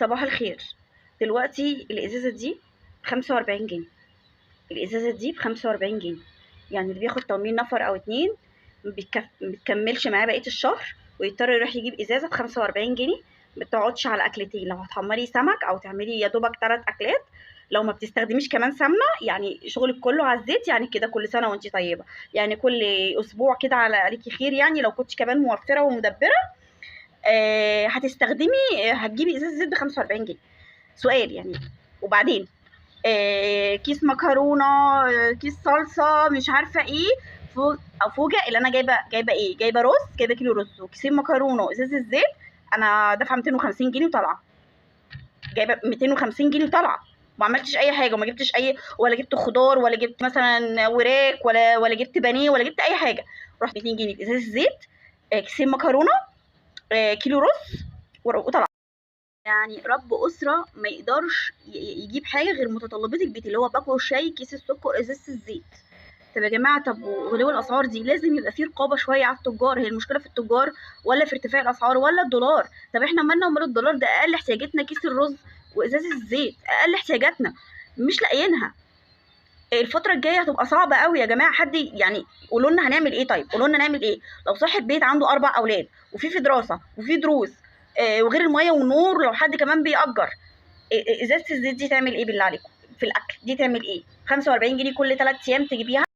صباح الخير. دلوقتي الازازه دي ب45 جنيه. الازازه دي ب45 جنيه، يعني اللي بياخد تمرين نفر او اتنين مبتكملش معاه بقيه الشهر، ويضطر يروح يجيب ازازه ب45 جنيه. بتقعدش على اكلتين، لو هتحمري سمك او تعملي يا دوبك 3 اكلات، لو ما بتستخدميش كمان سمنه، يعني شغلك كله على الزيت. يعني كده كل سنه وانت طيبه، يعني كل اسبوع كده عليكي خير. يعني لو كنت كمان موفره ومدبره هتستخدمي هتجيبي ازازه زيت ب45 جنيه. سؤال يعني. وبعدين كيس مكرونه، كيس صلصه، مش عارفه ايه. افوجئ اللي انا جايبه ايه، جايبه رز، جايبه كيلو رز وكيسين مكرونه وازازه زيت. انا دافعه 250 جنيه وطالعه، جايبه 250 جنيه وطالعه. ما عملتش اي حاجه، وما جبتش اي، ولا جبت خضار، ولا جبت مثلا وراك، ولا جبت بانيه، ولا جبت اي حاجه. رحت 200 جنيه ازازه زيت، كيسين مكرونه، كيلو رز، وطلع. يعني رب أسرة ما يقدرش يجيب حاجة غير متطلبات البيت، اللي هو باكو الشاي، كيس السكر، ازازة الزيت. طب يا جماعة، طب وغلو الأسعار دي لازم يبقى فيه رقابة شوية على التجار. هي المشكلة في التجار ولا في ارتفاع الأسعار ولا الدولار؟ طب احنا مالنا ومال الدولار؟ ده أقل احتياجاتنا كيس الرز وإزازة الزيت، أقل احتياجاتنا مش لاقيينها. الفترة الجاية هتبقى صعبة قوي يا جماعة. حد يعني قولوا لنا هنعمل ايه؟ طيب قولوا لنا نعمل ايه؟ لو صاحب بيت عنده 4 أولاد وفي دراسة وفي دروس، وغير المية والنور، لو حد كمان بيأجر، ازازة الزيت دي تعمل ايه بالله عليكم؟ في الأكل دي تعمل ايه؟ 45 جنيه كل 3 أيام تجيبيها.